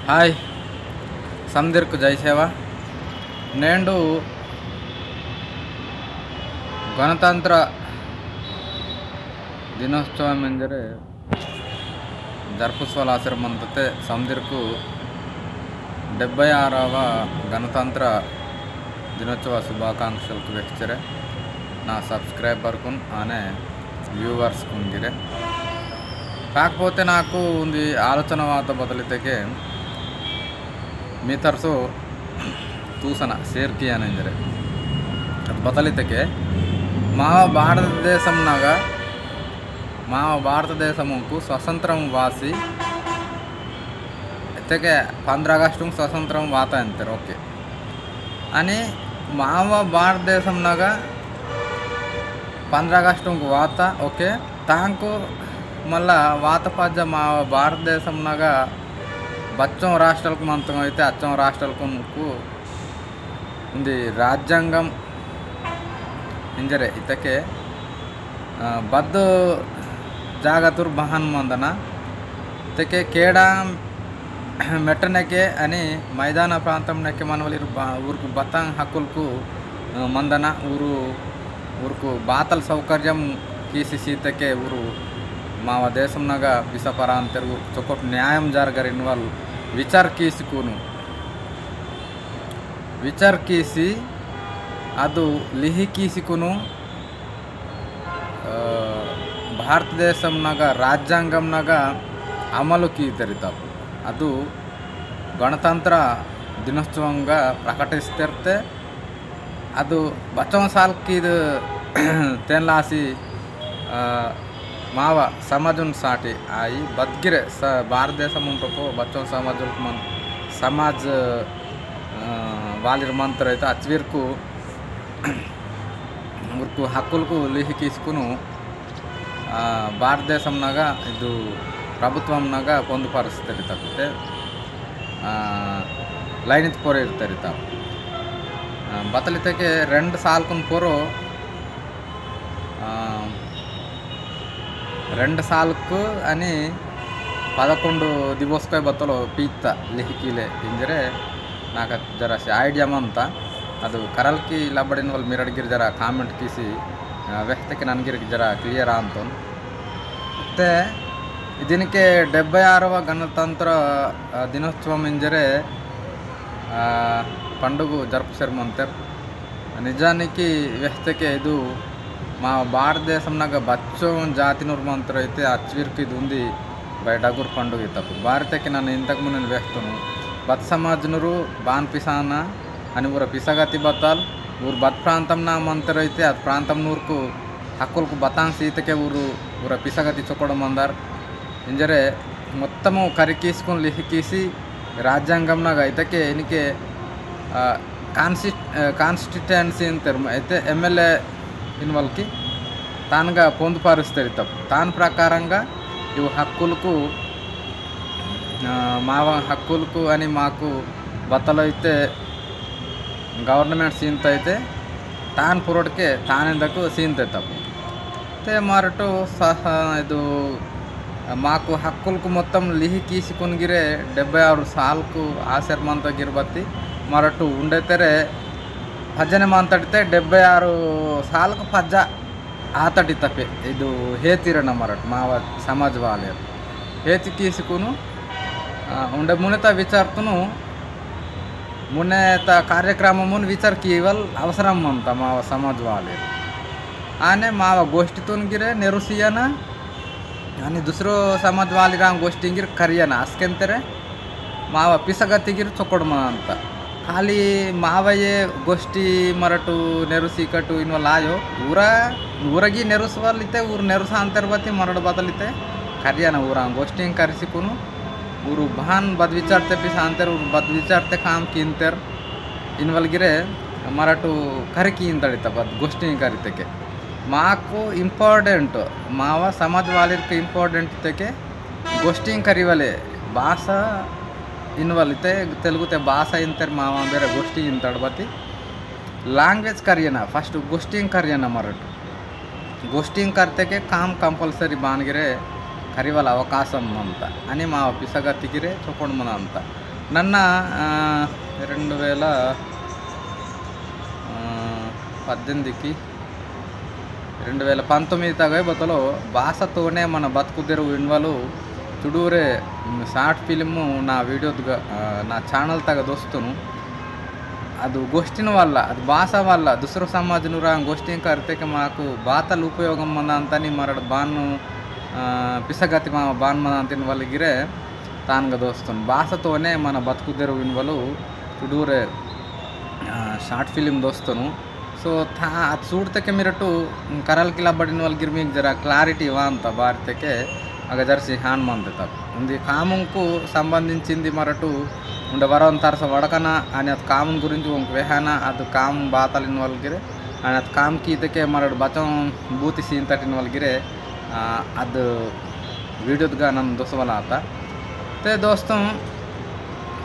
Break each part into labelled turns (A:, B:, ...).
A: hi ಸಮದಿರ್ಕು ಜೈ ಸೇವಾ నేడు ಗಣತಂತ್ರ ದಿನೋತ್ಸವ ಎಂದರೆ ಜರುಪಿಸುವ ಆಶ್ರಮಂತೆ ಸಮದಿರ್ಕು 76వ గణతంత్ర దినోత్సవ శుభాకాంక్షలు వ్యక్తిరే నా సబ్స్క్రైబర్కు అనే వ్యూవర్స్కు గిరే కాకపోతే నాకు ఉంది ఆలోచన వాత బదలితే మీ తరచు చూసన షేర్ కియానంజరే ಅದು ಬದಲಿತಕ್ಕೆ మా భారతదేశంకు స్వతంత్రం వాసి అయితే 15 ಆಗಸ್ಟ್ స్వతంత్రం వాత అంటారు ఓకే అని మా భారతదేశంనాಗ 15 ಆಗಸ್ಟ್ వాత ఓకే తాంకు మళ్ళా వాత పద్య మా భారతదేశంనాಗ బచ్చం రాష్ట్రాలకు మంతం అయితే అచ్చం రాష్ట్రాలకు ఉంది రాజ్యాంగం ఇంజరే ఇతకే బద్దు జాగతుర్ బహన్ మందన ఇతకే కేడా మెట్టనకే అని మైదాన ప్రాంతం నెక్కే మనవలి ఊరుకు బతాంగ్ హక్కులకు మందన ఊరుకు బాతల సౌకర్యం కీసి సీతకే ఊరు మా దేశంనాಗ పిసపర అంతరు చొక్కటి న్యాయం జరగరిన వాళ్ళు ವಿಚಾರ ಕೀಸಿ ಅದು ಲಿಹಿ ಕೀಸಿಕುನು ಭಾರತ ದೇಶಂನಾಗ ರಾಜ್ಯಾಂಗಂನಾಗ ಅಮಲು ಕೀತರಿತಾವು ಅದು ಗಣತಂತ್ರ ದಿನೋತ್ಸವಂಗ ಪ್ರಕಟಿಸ್ತಿರ್ತೆ ಅದು ಬಚ್ಚವ ಸಾಲ್ಕಿ ಇದು ತೆನ್ಲಾಸಿ ಮಾವ ಸಮಾಜನ್ ಸಾಟಿ ಆಯಿ ಬದ್ಗಿರೆ ಭಾರತ ದೇಶ ಮುಂಟು ಬಚ್ಚವ ಸಮಾಜಕ್ಕೆ ಸಮಾಜ వాళ్ళ మంత్ర అయితే అచ్వీర్కు ఊరుకు హక్కులకు లిహి తీసుకుని భారతదేశంనాಗ ಇದು ప్రభుత్వంನಾಗ పొందుపరుస్తారు తప్పితే ಲೈನಿತ್ ಪೊರೆ ಇರ್ತಾರೆ ತಾವು ಬತ್ತಲಿತಕ್ಕೆ 2 ಸಾಲ್ಕನ್ ಪೊರೋ 2 ಸಾಲ್ಕು అని 11 ದಿವಸಕ್ಕೆ ಬತ್ತಲು ಪೀತ್ತ ಲಿಹಿಕಿಲೆ ಇಂಜರೆ నాకు జర ఐడియా అంతా ಅದು ಕರಲ್ಕಿ ಲಬ್ಬಡಿನ వాళ్ళు మీరు అడిగిరు జర కామెంట్ తీసి వ్యక్తికి ನನಗಿరికి జర క్లియర్ అంతం ಮತ್ತೆ దీనికి 76వ గణతంత్ర దినోత్సవం ఇంజరే పండుగ జరుపుతారు నిజానికి వ్యక్తికి ఇది మా భారతదేశంనాಗ బచ్చం జాతినూరు మంత్ర అయితే అచ్వీర్కి ఇది ఉంది బయటగురు పండుగ తప్పు భారతకి నన్ను ఇంతకు ముందు వ్యక్తను బత్ సమాజనరు బాన్ పిసాన అని ఊర పిసగతి బత్తాల్ ఊరు బత్ ప్రాంతం నా మంతరు అయితే అది ప్రాంతం నూరుకు హక్కులకు బతాంగ్ సీతకే ఊర పిసగతి చొక్కడం అందరు ఇంజరే మొత్తము కరికీసుకొని లిహికీసి రాజ్యాంగంనాಗ అయితకే ఎనికే కాన్స్టిట్యుయెన్సీ అంటారు అయితే ఎమ్మెల్యే ఇన్ వాళ్ళకి తానుగా పొందుపరుస్తారు తప్పు తాను ప్రకారంగా ఇవి హక్కులకు మా హక్కులకు అని మాకు బత్తలు అయితే గవర్నమెంట్ సీన్తో అయితే తాను ಪುರೋಟಕ್ಕೆ ತಾನೆಂದಕ್ಕೂ ಸೀನ್ತೆ ತಪ್ಪು అయితే మరటు ಇದು మాకు హక్కులకు మొత్తం లిహి కీసుకొనిగిరే 76 ಸಾಲ್ಕು ಆಶ್ರಮಂತ ಗಿರ್ಬತ್ತಿ ಮರಟು ಉಂಡೆತೆರೆ ಭಜನೆ ಮಾತಾಡಿతే 76 ಸಾಲ್ಕು ಪಜ್ಜ ಆತಡಿ ತಪ್ಪೆ ಇದು ಹೇತಿರಣ ಮರಟು ಮಾವ ಸಮಾಜ ವಾಲಿಯರು ಹೇತಿ ಕೀಸುకును ఉండే మునేత విచార్తును మునేత కార్యక్రమమును విచార్ కేవల్ అవసరం అంత మా సమాజ్ वाले आने माव गोष्टीतून गिरे नेरुसियाना आणि दुसरो समाज वाली राम गोष्टी गिर करियाना असकेंतरे माव पिसगतिगिर चोकोड ಅಂತ ಖಾಲಿ ಮಾವಯೇ ಗೋಷ್ಠಿ ಮರಟು ನೆರುಸಿ ಕಟ್ಟು ಇನ್ವಲ್ ಆಯೋ ಊರಗಿ ನೆರುಸುವಲ್ಲಿತೆ ಊರು ನೆರುಸ ಅಂತರ್ಬತ್ತಿ ಮರಡು ಬದಲಿತೆ ಕರಿಯಾನ ಊರ ಗೋಷ್ಠಿ ಕರೆಸಿಕುನು ಊರು ಬಹಾನ್ ಬದ್ ವಿಚಾರತೆ ಪಿ ಸಾಂತರ ಊರು ಬದ್ ವಿಚಾರತೆ ಕಾಮ್ ಕಿಂತರ್ ಇನ್ವಲ್ಗಿರೆ ಮರಾಠು ಕರಿಕಿ ಇಂತಳಿತ ಬದ್ ಗೋಷ್ಠಿ ಕರಿತಕ್ಕೆ ಮಾಕು ಇಂಪಾರ್ಟೆಂಟ್ ಮಾವ ಸಮಾಜ ವಾಲಿರ್ಕ ಇಂಪಾರ್ಟೆಂಟ್ ತಕ್ಕೆ ಗೋಷ್ಠಿ ಕರಿವಲೆ ಭಾಷಾ ಇನ್ವಲಿತೆ ತೆಲುಗುತೆ ಭಾಷಾ ಇಂತರ್ ಮಾವ ಬೇರೆ ಗೋಷ್ಠಿ ಇಂತಡ್ಬತ್ತಿ ಲ್ಯಾಂಗ್ವೇಜ್ ಕರಿಯನ ಫಸ್ಟ್ ಗೋಷ್ಠಿ ಕರಿಯನ ಮರಾಠು ಗೋಷ್ಠಿ ಕರ್ತಕ್ಕೆ ಕಾಮ್ ಕಂಪಲ್ಸರಿ ಬಾನ್ಗಿರೆ ಕರಿವಲ್ಲ ಅವಕಾಶ ಅಂತ అని మా పిసగ తిగిరే చొక్కొండు మన అంత ನನ್ನ 2018కి 2019 తగైబోతలో భాషతోనే మన బతుకు తెరువు ఇన్వాలు ತುಡೂರೆ ಶಾರ್ಟ್ ಫಿಲ್ಮು ನಾ ವಿಡಿಯೋದ ನಾ ಚಾನಲ್ ತಗ ದೋಸ್ತನು ಅದು ಗೋಷ್ಠಿನ వల్ల ಅದು భాష వల్ల దుసర సమాజను రా గోష్ఠి కర్తేక మాకు బాతలు ఉపయోగం మన అంతని మరడు బాను పిసగతి మా బాన్ మన అంతిన వాళ్ళగిరే తానుగా దోస్తాను భాషతోనే మన బతుకు తెరువు వినవలు ತುಡೂರೆ ಶಾರ್ಟ್ ಫಿಲ್ಮ್ ದೋಸ್ತನು ಸೊ ಅದು చూడతಕ್ಕೆ ಮಿರಟು ಕರಲ್ಕಿಲ ಬಡಿನ వాళ్ళಗಿರ್ మీకు ಜರ క్లారిటీ ఇవా ಅಂತ ಭಾರತಕ್ಕೆ ಆಗ ಜರ್ಸಿ ಹಾನ್ ಮಂದತ ಒಂದು ಕಾಮಂಕು ಸಂಬಂಧಿಂచింది మరటు ఉండే వరం తరస వడకన అని ಅದು ಕಾಮನ್ గురించి ఒక వేహాన ಅದು ಕಾಮ್ ಬಾತಲಿನ వాళ్ళగిರೆ అని ಅದು ಕಾಮ್కి ಇದಕ್ಕೆ ಮರಡು ಬಚಂ ಬೂತಿ ಸೀನ್ ತಟ್ಟಿನ వాళ్ళగిರೆ ಅದು ವಿಡಿಯೋದ್ಗ ನನ್ನ ದೋಸವಲ್ಲ ಆತ ते दोस्तों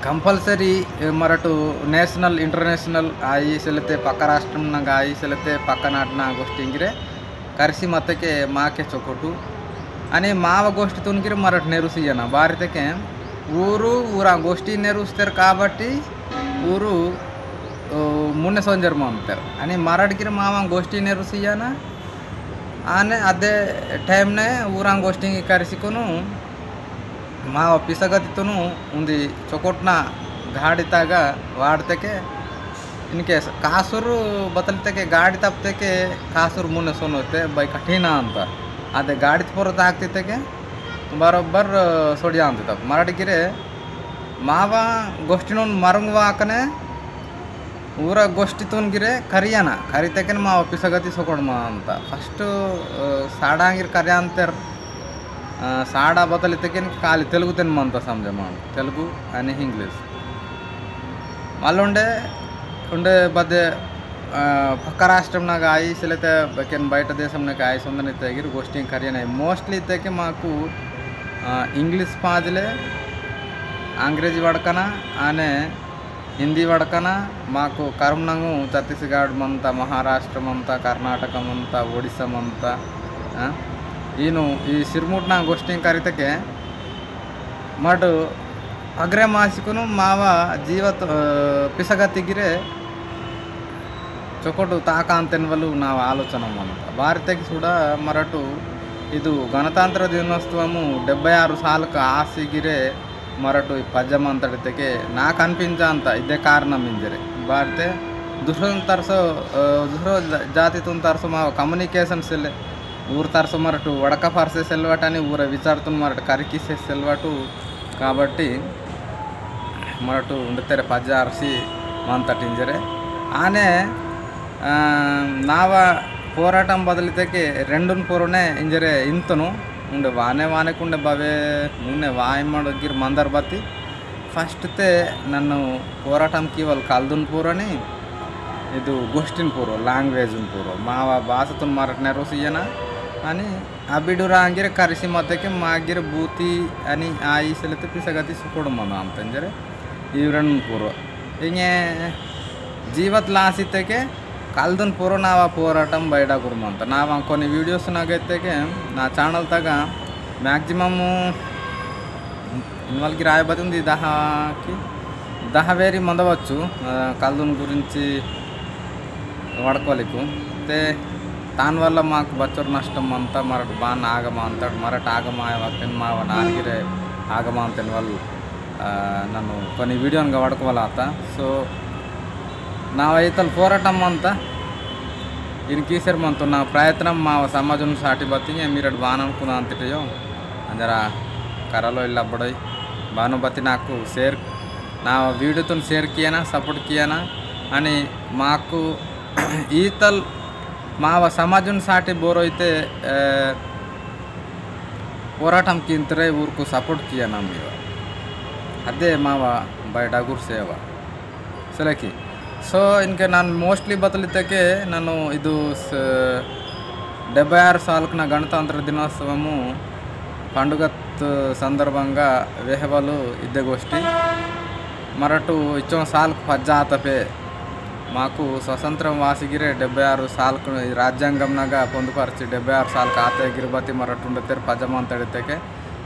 A: कंपल्सरी मराठू नेशनल इंटरनेशनल आई सेलते पक्का राष्ट्र आई सेलते पक्का नाटना गोष्टी इंगिरे करिसी मत्तके माके चोकोटू आणि माव गोष्टी तुनगिरे मराठ नेरुसियना ಭಾರತಕ್ಕೆ ಊರ ಗೋಷ್ಠಿ ನೆರುಸ್ತಾರೆ కాబట్టి ಊರು ಮುನ್ನೆ ಸಂಜರ್ಮ ಅಂತಾರೆ आणि मराठगिरे माव गोष्ठी नेरुसियना आने अदे टाइमने ಊರ गोष्ठी करिसिकोनु ಮಾವ ಪಿಸಗತಿತೂ ಉಂದು ಚೊಕೊಟ್ನ ಗಾಡಿತಾಗ ವಾಡ್ತಕ್ಕೆ ಇನ್ ಕೇಸ್ ಕಾಸೂರು ಬತ್ತಲ್ತಕ್ಕೆ ಗಾಡಿ ತಪ್ಪತಕ್ಕೆ ಕಾಸೂರು ಮುನ್ನೆ ಸೊನ್ನುತ್ತೆ ಬೈ ಕಠಿಣ ಅಂತ ಅದೇ ಗಾಡಿ ಪೂರತ ಆಗ್ತಿತ್ತಕ್ಕೆ ಬರೋಬ್ಬರ್ ಸೊಡಿಯ ಅಂತಿತ್ತ ಮರಾಠಿಗಿರೆ ಮಾವ ಗೋಷ್ಠಿನ ಮರಂಗವಾಕನೆ ಊರ ಗೋಷ್ಠಿ ತುನ್ಗಿರೆ ಕರಿಯನ ಕರಿತಕ್ಕೆ ಮಾವ ಪಿಸಗತಿ ಸೊಕೊಡ್ಮ ಅಂತ ಫಸ್ಟು ಸಾಡಾಂಗಿರ್ ಕರ್ಯ ಅಂತಾರೆ साडा बदलते खाली तेलुगु तेन मनता समझे मन तेलुगु आणि इंग्लिश मल्ल उंडे बदे पक्का राष्ट्रंनाग आई सेलेते बेकेन बयट देशंनाग आई सोंदने तेगिर गोष्ठी करियने मोस्टली तेके माकु इंग्लिश पाजले अंग्रेजी वडकना आने हिंदी वडकना माकु कर्मनंगु छत्तीसगढ़ मंता महाराष्ट्र मंता कर्नाटक मंता ओडिशा मंता ಈನು ಈ ಸಿರ್ಮುಟ್ನ ಗೋಷ್ಠಿ ಕರಿತಕ್ಕೆ ಮಡು ಅಗ್ರೆ ಮಾಸಿಕನು ಮಾವ ಜೀವತ್ ಪಿಸಗತಿಗಿರೆ ಚೊಕೊಟು ತಾಕ ಅಂತೆನ್ವಲು ನಾವು ಆಲೋಚನೆ ಮಾಡ್ತಾ ಭಾರತಕ್ಕೆ ಕೂಡ ಮರಟು ಇದು ಗಣತಂತ್ರ ದಿನೋತ್ಸವము 76 ಸಾಲಕ್ಕೆ ಆಸಿಗಿರೆ ಮರಟು ಈ ಪಜ್ಜಮ ಅಂತಡಿತಕ್ಕೆ నాకు అనిపించంత ఇదే కారణం ఇంజరే భారత దుసరం తరసో దుసరో జాతితున్ తరసో మా కమ్యూనికేషన్ సెల్ ఊరు తరసು మరటు వడక ఫర్సే సెల్వాటు అని ఊర విచారుతున్న మరటు కరికిసే సెల్వాటు కాబట్టి మరటు ఉండితే పజ్జ అరసి మంతటింజరే ఆనే నావ పోరాటం బదిలితేకి రెండున్ ಪೂರನೆ ಇಂಜರೆ ಇಂತನು ಉಂಡೆ ವಾನೆಕುಂಡೆ ಬವೆ ಮುನ್ನೆ ವಾಯಮ್ಮಗಿರ್ ಮಂದರ್ ಬತ್ತಿ ಫಸ್ಟ್ತೆ ನನ್ನ పోరాటంకి వాళ్ళు కల్దున్ పూరని ಇದು ಗೋಷ್ಠಿನ ಪೂರ್ವ ಲ್ಯಾಂಗ್ವೇಜಿನ ಪೂರ್ವ ಮಾವ ಭಾಷತುನ್ ಮರಾಠ ರೋಸಿಯನ आणि ಅಬಿಡುರಾ ಅಂಗಿರೆ ಕರಿಸಿ ಮತ್ತಕ್ಕೆ ಮಾಗಿರೆ ಬೂತಿ అని ಆಯಿ ಸೆಲೆತೆ ಪಿಸಗತಿ ಸುಕೊಡು ಮನ ಅಂತಂಜರೆ ಇವ್ರನ್ ಪೂರ್ವ ಹಿಂಗೆ ಜೀವತ್ ಲಾಸಿತ್ತಕ್ಕೆ ಕಲ್ದನ್ ಪೂರ್ವ ನಾವ పోరాటం బయట గురుమంత నావ కొన్ని వీడియోస్ నాగైతేకే నా ఛానల్ తగ మ్యాక్సిమము ఇన్వాల్కి రాయబడింది 10 వేరి మందవచ్చు కల్దన్ గురించి వాడుకోలేకు తే దాని వల్ల మాకు బచ్చరు నష్టం అంతా మరటు బాగా ఆగమ అంటాడు మరటు ఆగమ మా నాన్నగిరే ఆగమ అంతని వాళ్ళు నన్ను కొన్ని వీడియోగా వాడుకోవాలత సో ನಾವೈತಲ್ಲಿ ಹೋರಾಟಂ ಅಂತ ಇನ್ನು ಕೀಸರ್ ಮಂತು ನಾ ಪ್ರಯತ್ನ ಮಾ ಸಮಾಜನ ಸಾಟಿ ಬತ್ತೀನಿ ಮೀರಡು ಬಾನ್ ಅನ್ಕುನ ಅಂತಿಟ್ಟೆಯೋ ಅಂದರ ಕರలో ಇಲ್ಲ ಬಡೋಯ್ ಬಾನು ಬತ್ತಿ నాకు షేర్ నా వీడియోతో షేర్ కియానా సపోర్ట్ కియానా అని మాకు ఈతల్ మావ సమాజం సాటి బోరైతే పోరాటం కింతరే ఊరుకు సపోర్ట్ కియానా మీరు అదే మావ బయట గురు సేవ ಸಲಕಿ ಸೊ ಇನ್ಕೆ ನಾನು ಮೋಸ್ಟ್ಲಿ ಬದಲಿದ್ದಕ್ಕೆ ನಾನು ಇದು 76 ಸಾಲಕ್ನ ಗಣತಂತ್ರ ದಿನೋತ್ಸವము పండుగ సందర్భంగా వేహవాలు ఇద్దే గోష్ఠి మరటు ఇచ్చో సాల్కు పజ్జాతపే మాకు స్వతంత్రం వాసిగిరే 76 ಸಾಲ್ಕು ರಾಜ್ಯಾಂಗಂನಾಗ పొందుపరిచి 76 ಸಾಲ್ಕು ಆತಗಿರ್ಬತಿ ಮರಟು ఉండతే పజమంతడితే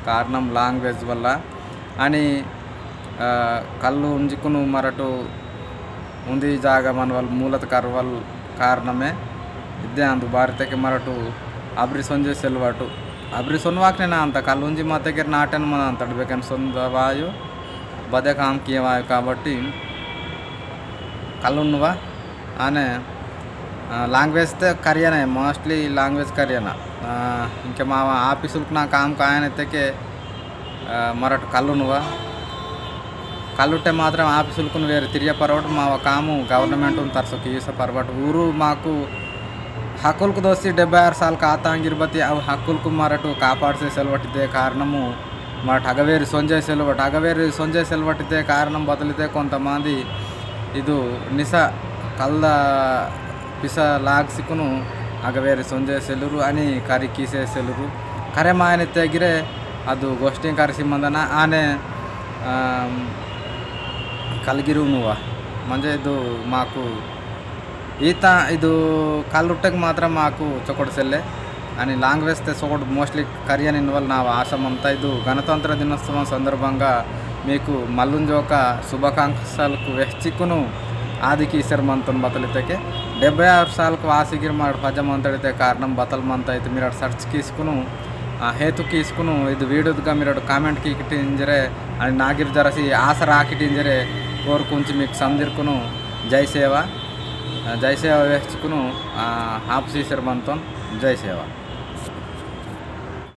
A: కారణం లాంగ్వేజ్ వల్ల అని ಕಲ್ಲು ಉಂಜಿಕುನು ಮರಟು ಉಂದಿ ಜಾಗ ಮನವಲ್ ಮೂಲತ ಕರ್ವಲ್ ಕಾರಣಮೇ ಇದ್ದೇ ಅಂದು ಭಾರತಕ್ಕೆ ಮರಟು ಅಬ್ರಿ ಸೊಂಜೆ ಸೆಲ್ವಾಟು ಅಬ್ರಿ ಸೊನ್ವಾಕ್ನೇನ ಅಂತ ಕಲ್ಲು ಉಂಜಿ ಮಾತೆಗೆ ನಾಟನ್ మన ಅಂತಡ್ಬೇಕನ್ ಸೊಂದ ವಾಯು ಬದೆ ಕಾಮ್ ಕಿಯವಾಯು కాబట్టి కళ్ళున్నవా ఆనే లాంగ్వేజ్ కరియనే మోస్ట్లీ లాంగ్వేజ్ కరియనా ఇంకా మా ఆఫీసులకు నా కామ్ కాయనైతే మరటు కళ్ళున్నవా కళ్ళుంటే మాత్రం ఆఫీసులకు వేరే తిరిగే పర్వటు మా కాము గవర్నమెంట్ తరసకు ఈస పర్వటు ఊరు మాకు ಹಕ್ಕುಲ್ಕು ದೋಸ್ತಿ 76 ಸಾಲ ಕಾತಾಂಗಿರ್ಬತ್ತಿ ಅವು ಹಕ್ಕುಲ್ಕು ಮರಟು ಕಾಪಾಡಿಸೇ ಸೆಲ್ವಟ್ಟಿದ್ದೆ ಕಾರಣము ಮರಟ್ ಅಗವೇರಿ ಸೊಂಜೆ ಸೆಲ್ವಟ್ಟಿದ್ದೆ ಕಾರಣం ಬದಲಿದೆ కొంతమంది ಇದು ನಿಸ ಕಲ್ದ ಪಿಸ ಲಾಗ್ಸಿಕುನು ಅಗವೇರಿ ಸೊಂಜೆ ಸೆಲ್ಲುರು అని ಕರಿ ಕೀಸೆ ಸೆಲ್ಲುರು ಕರೆ ಮಾಯನೆ ತೆಗಿರೆ ಅದು ಗೋಷ್ಠಿ ಕರೆಸಿ ಮಂದನ ಆನೆ ಕಲ್ಗಿರು నువ్వ ಮಂಜೆ ಇದು ಮಾಕು ఈత ಇದು కళ్ళుట్టకు మాత్రం మాకు చొకటి సెల్లే అని లాంగ్వేజ్ సొకటి మోస్ట్లీ కరియన్ ఇన్వాల్ నా ఆశమంతా ఇది గణతంత్ర దినోత్సవం సందర్భంగా మీకు మల్లుంజోక శుభాకాంక్షలకు వెచ్చికును ಆದಿಕ್ಕೆ ಈಸರ್ ಮಂತನ್ ಬತಲಿತಕ್ಕೆ 76 ಸಾಲಕ್ಕೆ ವಾಸಿಗಿರ್ ಮಾಡಿ ಪಜ ಮಂತಡಿತೆ ಕಾರಣಂ ಬತಲ್ ಮಂತ ಐತೆ మీరు ಸರ್ಚ್ ಕೀಸ್కును ಹೇತು ಕೀಸ್కును ಇದು వీడియోగా మీరు కామెంట్ కీకిటింజరే అని నాగిర్ జరసి ఆశ రాకిటింజరే కోరుకుంచి మీకు సందిర్కును జై సేవ వేసుకును హాఫ్ సీసర్ మంతన్ జై సేవ